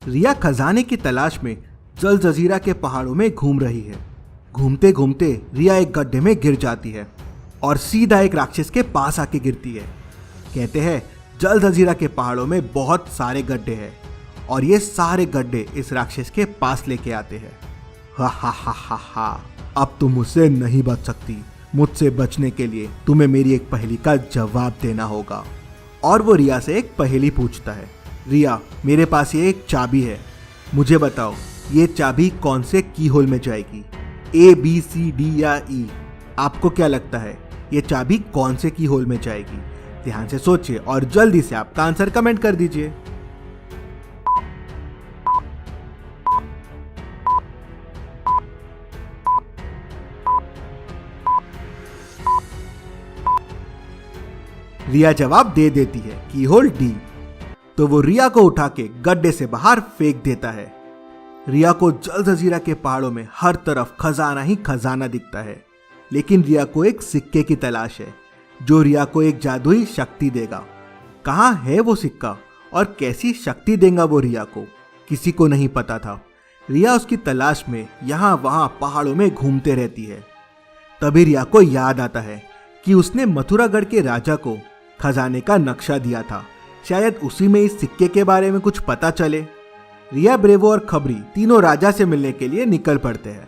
रिया खजाने की तलाश में जल जजीरा के पहाड़ों में घूम रही है। घूमते घूमते रिया एक गड्ढे में गिर जाती है और सीधा एक राक्षस के पास आके गिरती है। कहते हैं जल जजीरा के पहाड़ों में बहुत सारे गड्ढे हैं और ये सारे गड्ढे इस राक्षस के पास लेके आते हैं। हा हा हा हा हा, अब तुम मुझसे नहीं बच सकती। मुझसे बचने के लिए तुम्हें मेरी एक पहेली का जवाब देना होगा। और वो रिया से एक पहेली पूछता है। रिया, मेरे पास ये एक चाबी है, मुझे बताओ ये चाबी कौन से की होल में जाएगी? A, B, C, D या E? आपको क्या लगता है ये चाबी कौन से की होल में जाएगी? ध्यान से सोचिए और जल्दी से आपका आंसर कमेंट कर दीजिए। रिया जवाब दे देती है की होल D। तो वो रिया को उठा के गड्ढे से बाहर फेंक देता है। रिया को जल जजीरा के पहाड़ों में हर तरफ खजाना ही खजाना दिखता है, लेकिन रिया को एक सिक्के की तलाश है जो रिया को एक जादुई शक्ति देगा। कहाँ है वो सिक्का और कैसी शक्ति देगा वो रिया को, किसी को नहीं पता था। रिया उसकी तलाश में यहाँ वहाँ पहाड़ों में घूमते रहती है। तभी रिया को याद आता है कि उसने मथुरागढ़ के राजा को खजाने का नक्शा दिया था, शायद उसी में इस सिक्के के बारे में कुछ पता चले। रिया, ब्रेवो और खबरी तीनों राजा से मिलने के लिए निकल पड़ते हैं।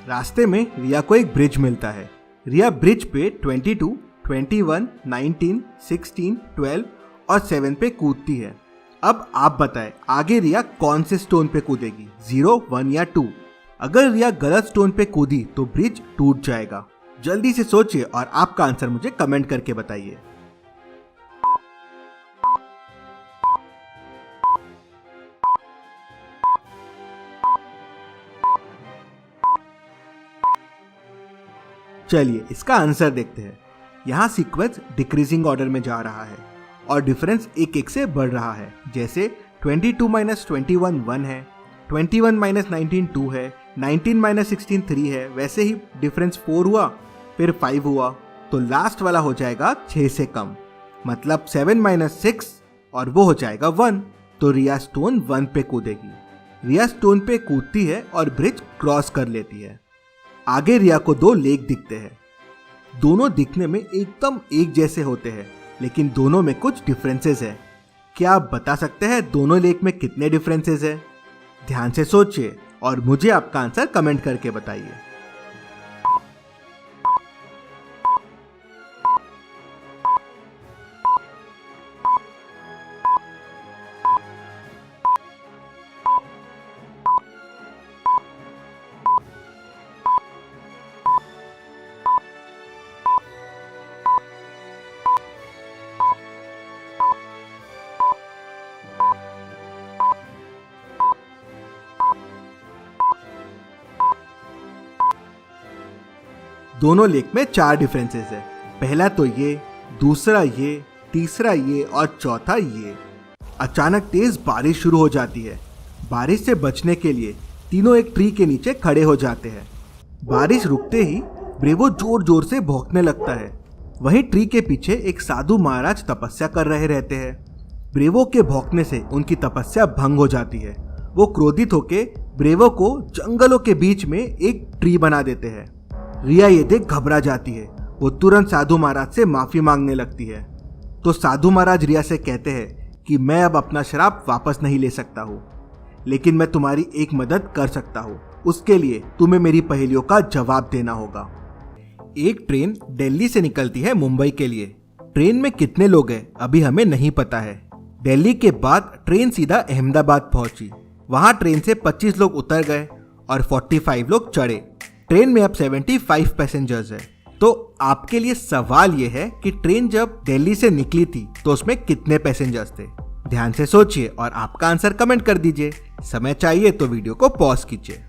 रास्ते में रिया को एक ब्रिज मिलता है। रिया ब्रिज पे 22, 21, 19, 16, 12 और 7 पे कूदती है। अब आप बताएं आगे रिया कौन से स्टोन पे कूदेगी, 0, 1 या 2? अगर रिया गलत स्टोन पे कूदी तो ब्रिज टूट जाएगा। जल्दी से सोचिए और आपका आंसर मुझे कमेंट करके बताइए। चलिए इसका आंसर देखते हैं। यहाँ सीक्वेंस डिक्रीजिंग ऑर्डर में जा रहा है और डिफरेंस एक एक से बढ़ रहा है। जैसे 22 माइनस 21 1 है, 21 माइनस 19 2 है, 19 माइनस 16 3 है। वैसे ही डिफरेंस 4 हुआ, फिर 5 हुआ, तो लास्ट वाला हो जाएगा 6 से कम, मतलब 7 माइनस 6 और वो हो जाएगा 1। तो रिया स्टोन 1 पे कूदेगी। रिया स्टोन पे कूदती है और ब्रिज क्रॉस कर लेती है। आगे रिया को 2 लेक दिखते हैं। दोनों दिखने में एकदम एक जैसे होते हैं, लेकिन दोनों में कुछ डिफरेंसेस है। क्या आप बता सकते हैं दोनों लेक में कितने डिफरेंसेस है? ध्यान से सोचिए और मुझे आपका आंसर कमेंट करके बताइए। दोनों लेक में 4 डिफरेंसेस है। पहला तो ये, दूसरा ये, तीसरा ये और चौथा ये। अचानक तेज बारिश शुरू हो जाती है। बारिश से बचने के लिए तीनों एक ट्री के नीचे खड़े हो जाते हैं। बारिश रुकते ही ब्रेवो जोर जोर से भौंकने लगता है। वहीं ट्री के पीछे एक साधु महाराज तपस्या कर रहे रहते हैं। ब्रेवो के भौंकने से उनकी तपस्या भंग हो जाती है। वो क्रोधित होकर ब्रेवो को जंगलों के बीच में एक ट्री बना देते हैं। रिया ये देख घबरा जाती है। वो तुरंत साधु महाराज से माफी मांगने लगती है। तो साधु महाराज रिया से कहते हैं कि मैं अब अपना श्राप वापस नहीं ले सकता हूँ, लेकिन मैं तुम्हारी एक मदद कर सकता हूँ। उसके लिए तुम्हें मेरी पहेलियों का जवाब देना होगा। एक ट्रेन दिल्ली से निकलती है मुंबई के लिए। ट्रेन में कितने लोग हैं अभी हमें नहीं पता है। दिल्ली के बाद ट्रेन सीधा अहमदाबाद पहुंची। वहां ट्रेन से 25 लोग उतर गए और 45 लोग चढ़े। ट्रेन में अब 75 पैसेंजर्स है। तो आपके लिए सवाल यह है कि ट्रेन जब दिल्ली से निकली थी तो उसमें कितने पैसेंजर्स थे? ध्यान से सोचिए और आपका आंसर कमेंट कर दीजिए। समय चाहिए तो वीडियो को पॉज कीजिए।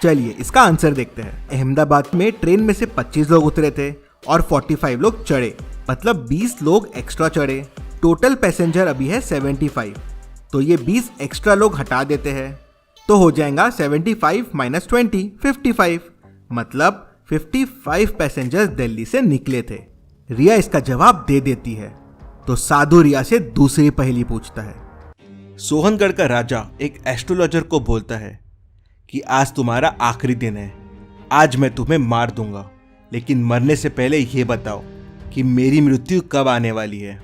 चलिए इसका आंसर देखते हैं। अहमदाबाद में ट्रेन में से 25 लोग उतरे थे और 45 लोग चढ़े, मतलब 20 लोग एक्स्ट्रा चढ़े। टोटल पैसेंजर अभी है 75। तो ये 20 एक्स्ट्रा लोग हटा देते हैं तो हो जाएगा 75 माइनस 20 55, मतलब 55 पैसेंजर्स दिल्ली से निकले थे। रिया इसका जवाब दे देती है। तो साधु रिया से दूसरी पहेली पूछता है। सोहनगढ़ का राजा एक एस्ट्रोलॉजर को बोलता है कि आज तुम्हारा आखिरी दिन है, आज मैं तुम्हें मार दूंगा, लेकिन मरने से पहले यह बताओ कि मेरी मृत्यु कब आने वाली है।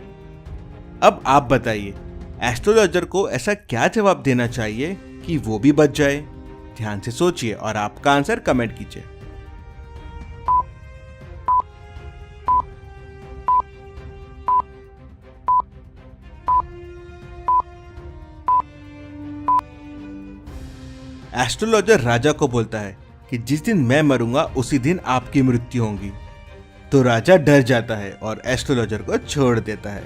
अब आप बताइए, एस्ट्रोलॉजर को ऐसा क्या जवाब देना चाहिए कि वो भी बच जाए। ध्यान से सोचिए और आपका आंसर कमेंट कीजिए। एस्ट्रोलॉजर राजा को बोलता है कि जिस दिन मैं मरूंगा उसी दिन आपकी मृत्यु होगी। तो राजा डर जाता है और एस्ट्रोलॉजर को छोड़ देता है।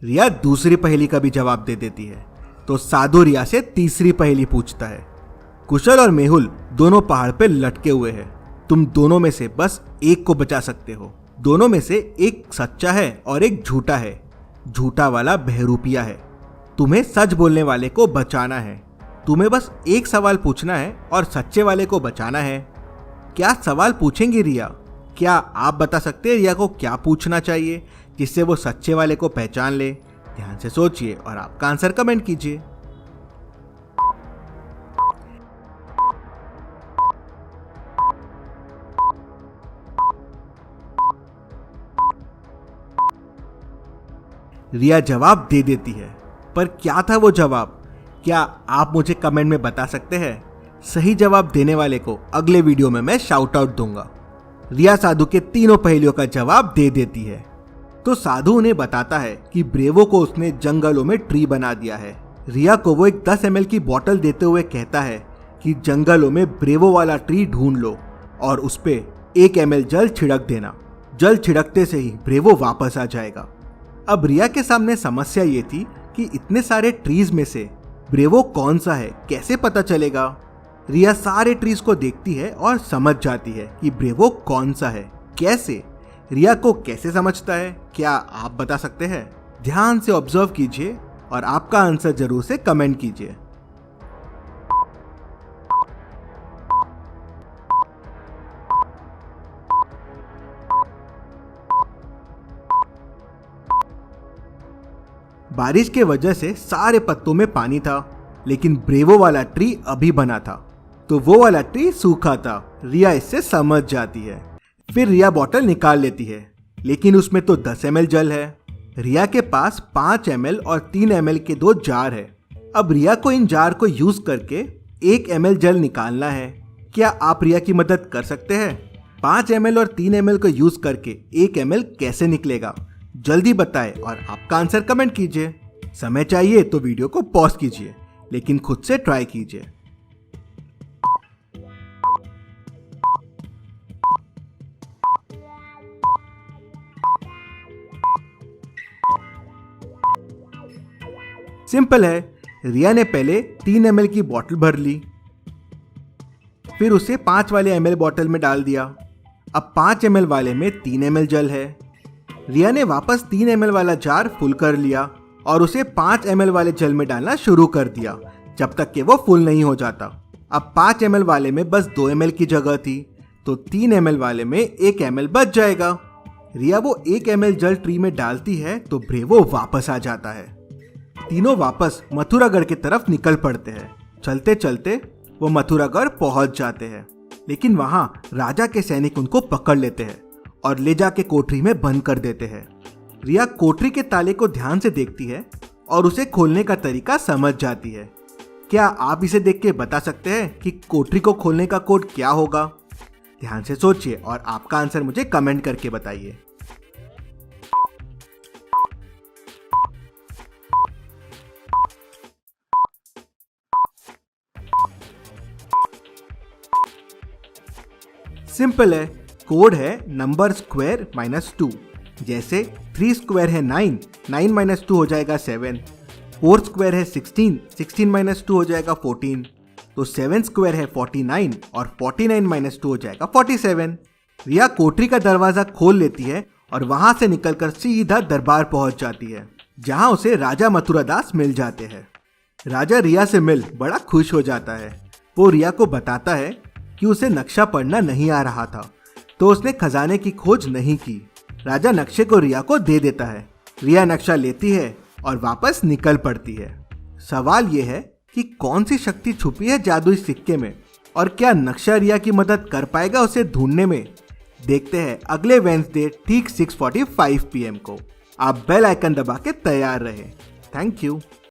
रिया दूसरी पहेली का भी जवाब दे देती है। तो साधु रिया से तीसरी पहेली पूछता है। कुशल और मेहुल दोनों पहाड़ पे लटके हुए हैं। तुम दोनों में से बस एक को बचा सकते हो। दोनों में से एक सच्चा है और एक झूठा है। झूठा वाला बहरूपिया है। तुम्हें सच बोलने वाले को बचाना है। तुम्हें बस एक सवाल पूछना है और सच्चे वाले को बचाना है। क्या सवाल पूछेंगी रिया? क्या आप बता सकते हैं रिया को क्या पूछना चाहिए जिससे वो सच्चे वाले को पहचान ले? ध्यान से सोचिए और आपका आंसर कमेंट कीजिए। रिया जवाब दे देती है, पर क्या था वो जवाब? क्या आप मुझे कमेंट में बता सकते हैं? सही जवाब देने वाले को अगले वीडियो में मैं शाउट आउट दूंगा। रिया साधु के तीनों पहेलियों का जवाब दे देती है। तो साधु उन्हें बताता है कि ब्रेवो को उसने जंगलों में ट्री बना दिया है। रिया को वो एक 10 ml की बोतल देते हुए कहता है कि जंगलों में ब्रेवो वाला ट्री ढूंढ लो और उस पे 1 ml जल छिड़क देना। जल छिड़कते से ही ब्रेवो वापस आ जाएगा। अब रिया के सामने समस्या ये थी कि इतने सारे ट्रीज में से ब्रेवो कौन सा है, कैसे पता चलेगा? रिया सारे ट्रीज को देखती है और समझ जाती है कि ब्रेवो कौन सा है। कैसे? रिया को कैसे समझता है? क्या आप बता सकते हैं? ध्यान से ऑब्जर्व कीजिए और आपका आंसर जरूर से कमेंट कीजिए। बारिश के वजह से सारे पत्तों में पानी था, लेकिन ब्रेवो वाला ट्री अभी बना था, तो वो वाला ट्री सूखा था। रिया इससे समझ जाती है। फिर रिया बोतल निकाल लेती है, लेकिन उसमें तो 10 ml जल है। रिया के पास 5 ml और 3 ml के 2 जार है। अब रिया को इन जार को यूज करके 1 ml जल निकालना है। क्या आप रिया की मदद कर सकते हैं? 5 ml और 3 ml को यूज करके 1 ml कैसे निकलेगा? जल्दी बताएं और आपका आंसर कमेंट कीजिए। समय चाहिए तो वीडियो को पॉज कीजिए, लेकिन खुद से ट्राई कीजिए। सिंपल है। रिया ने पहले 3 ml की बोतल भर ली, फिर उसे 5 वाले ml बोतल में डाल दिया। अब 5 ml वाले में 3 ml जल है। रिया ने वापस 3 ml वाला जार फुल कर लिया और उसे 5 ml वाले जल में डालना शुरू कर दिया जब तक कि वो फुल नहीं हो जाता। अब 5 ml वाले में बस 2 ml की जगह थी, तो 3 ml वाले में 1 ml बच जाएगा। रिया वो 1 ml जल ट्री में डालती है तो ब्रेवो वापस आ जाता है। तीनों वापस मथुरागढ़ की तरफ निकल पड़ते हैं। चलते चलते वो मथुरागढ़ पहुंच जाते हैं, लेकिन वहां राजा के सैनिक उनको पकड़ लेते हैं और ले जाके कोठरी में बंद कर देते हैं। रिया कोठरी के ताले को ध्यान से देखती है और उसे खोलने का तरीका समझ जाती है। क्या आप इसे देख के बता सकते हैं कि कोठरी को खोलने का कोड क्या होगा? ध्यान से सोचिए और आपका आंसर मुझे कमेंट करके बताइए। सिंपल है। कोड है नंबर स्क्वायर -2। जैसे 3 स्क्वायर है 9, 9 - 2 हो जाएगा 7। 4 स्क्वायर है 16, 16 - 2 हो जाएगा 14। तो 7 स्क्वायर है 49 और 49 - 2 हो जाएगा 47। रिया कोठरी का दरवाजा खोल लेती है और वहां से निकलकर सीधा दरबार पहुंच जाती है, जहां उसे राजा मथुरादास मिल जाते हैं। राजा रिया से मिल बड़ा खुश हो जाता है। वो रिया को बताता है कि उसे नक्शा पढ़ना नहीं आ रहा था, तो उसने खजाने की खोज नहीं की। राजा नक्शे को रिया को दे देता है। रिया नक्शा लेती है और वापस निकल पड़ती है। सवाल यह है कि कौन सी शक्ति छुपी है जादुई सिक्के में और क्या नक्शा रिया की मदद कर पाएगा उसे ढूंढने में। देखते हैं अगले वेडनेसडे ठीक 6:45 PM को। आप बेल आइकन दबा के तैयार रहे। Thank you.